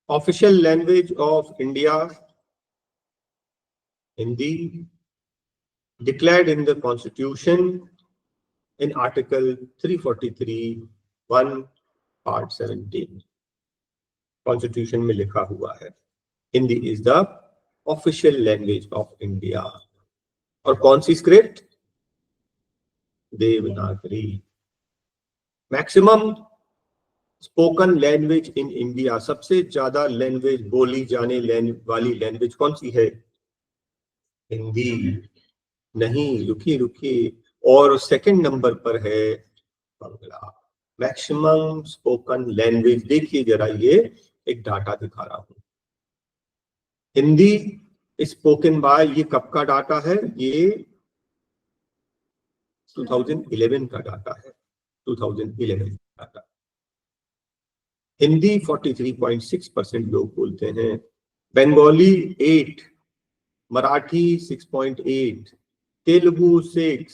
Official language of India, Hindi, declared in the Constitution in Article 343, 1, Part 17. Constitution में लिखा हुआ है Hindi is the official language of India. और कौन सी script? Devanagari. Maximum spoken language in India, सबसे ज्यादा लैंग्वेज बोली जाने वाली लैंग्वेज कौन सी है? हिंदी. नहीं, रुकिए. और सेकंड नंबर पर है बांग्ला. Maximum spoken language. देखिए जरा, ये एक डाटा दिखा रहा हूं. हिंदी स्पोकन बाय, ये कब का डाटा है? ये 2011 का डाटा है. 2011 का डाटा. हिंदी 43.6% लोग बोलते हैं, बंगाली 8, मराठी 6.8, तेलुगु 6,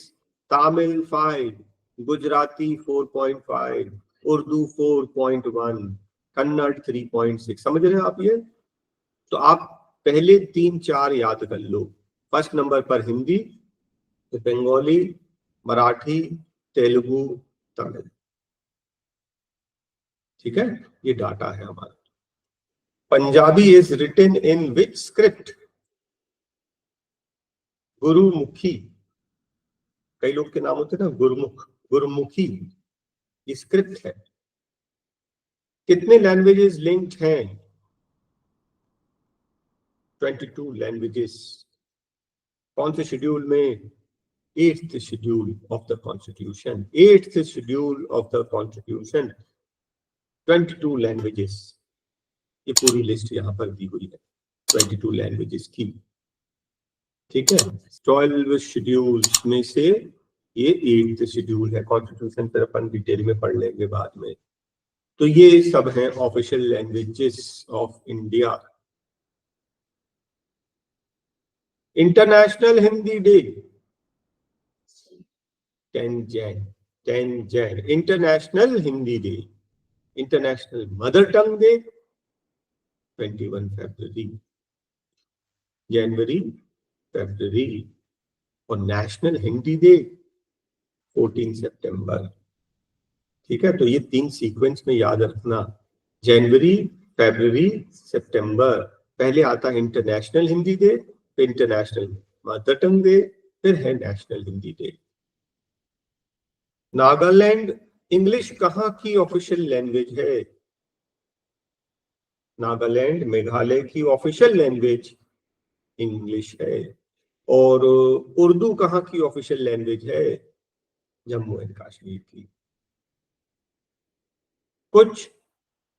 तमिल 5, गुजराती 4.5, उर्दू 4.1, कन्नड़ 3.6. समझ रहे हैं आप ये? तो आप पहले 3-4 याद कर लो. फर्स्ट नंबर पर हिंदी, बंगाली, मराठी, तेलुगु, तमिल. ठीक है, ये डाटा है हमारा. Punjabi is written in which script? Gurmukhi. कई लोग के नाम होते हैं ना गुरुमुख, गुरुमुखी. ये स्क्रिप्ट है. कितने लैंग्वेजेस लिंक्ड हैं? 22 लैंग्वेजेस. कौन से शेड्यूल में? 8th schedule of the constitution. 8th schedule of the constitution. 22 languages. ये पूरी लिस्ट यहाँ पर दी हुई है 22 लैंग्वेजेस की. ठीक है, 12 शेड्यूल्स में से ये 8th शेड्यूल है. कॉन्स्टिट्यूशन पर अपन डिटेल में पढ़ लेंगे बाद में. तो ये सब हैं official languages of India. International Hindi day 10 Jain. International Hindi day. International mother tongue day 21 फरवरी. जनवरी, फरवरी. और नेशनल हिंदी डे 14 सितंबर. ठीक है, तो ये 3 सीक्वेंस में याद रखना. जनवरी, फरवरी, सितंबर. पहले आता है इंटरनेशनल हिंदी डे, फिर इंटरनेशनल मदर टंग डे, फिर है national Hindi day. Nagaland English कहाँ की ऑफिशियल लैंग्वेज है? नागालैंड मेघालय की ऑफिशियल लैंग्वेज इंग्लिश है. और उर्दू कहाँ की ऑफिशियल लैंग्वेज है? जम्मू एंड कश्मीर की. कुछ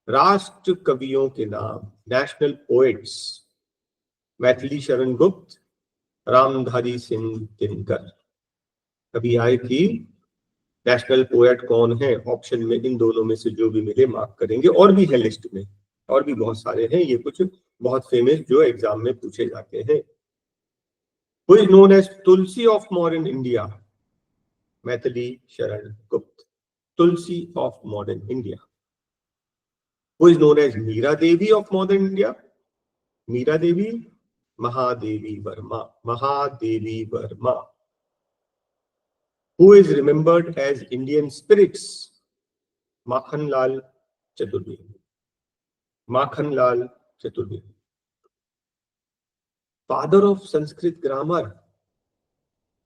राष्ट्र कवियों के नाम, नेशनल पोएट्स. मैथिली शरण गुप्त, रामधारी सिंह दिनकर. कभी आए कि नेशनल पोएट कौन है? ऑप्शन में इन दोनों में से जो भी मिले मार्क करेंगे. और भी है लिस्ट में, और भी बहुत सारे हैं. ये कुछ बहुत फेमस जो एग्जाम में पूछे जाते हैं. Who is known as Tulsi of modern India? Maithili Sharan Gupt. Tulsi of modern India. Who is known as Meera Devi of modern India? Meera Devi, Mahadevi Verma. Mahadevi Verma. Who is remembered as Indian spirits? Makhanlal Chaturvedi. Makhanlal Chaturvedi. Father of Sanskrit grammar?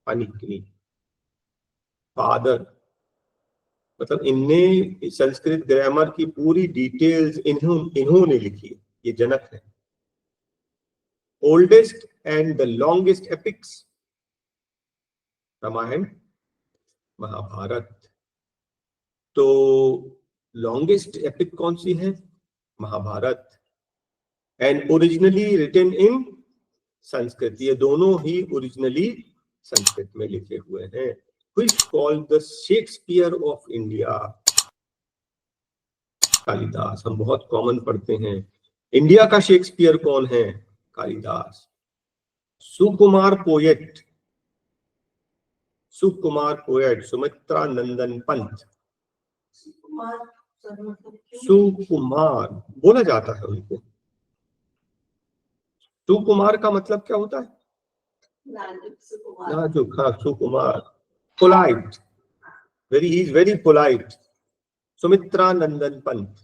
Panini. Father मतलब इनने संस्कृत ग्रामर की पूरी डिटेल्स इन्होंने लिखी. ये जनक है. Oldest and the longest epics? Ramayan, Mahabharat. तो longest epic कौन सी है? Mahabharat. And originally written in Sanskrit. ये दोनों ही ओरिजिनली संस्कृत में लिखे हुए हैं. Who is called the Shakespeare of India? Kalidas. हम बहुत कॉमन पढ़ते हैं. इंडिया का शेक्सपियर कौन है? कालिदास. सुकुमार पोएट. सुकुमार पोएट सुमित्रा नंदन पंत. सुकुमार बोला जाता है उनको. सुकुमार का मतलब क्या होता है? नाजुक, हाँ, सुकुमार, polite, very, he is very polite. Sumitra Nandan Pant.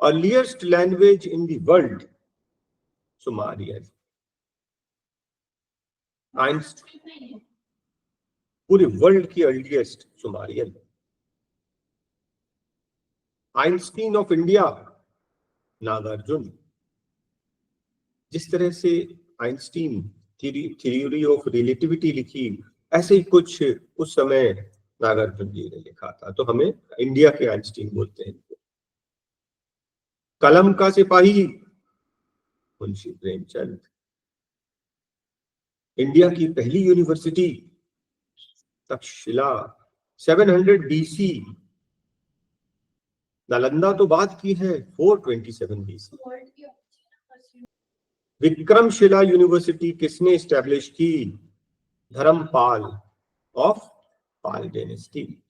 Earliest language in the world, Sumerian. पूरे वर्ल्ड की earliest, Sumerian. Einstein of India, Nagarjun. जिस तरह से आइंस्टीन थ्योरी ऑफ रिलेटिविटी लिखी, ऐसे ही कुछ उस समय नागार्जुन जी ने लिखा था. तो हमें इंडिया के आइंस्टीन बोलते हैं. कलम का सिपाही, मुंशी प्रेमचंद. इंडिया की पहली यूनिवर्सिटी, तक्षशिला, 700 BC. नालंदा तो बात की है, 427 BC. विक्रमशिला यूनिवर्सिटी किसने स्टैब्लिश की? Dharmapal of Pal dynasty.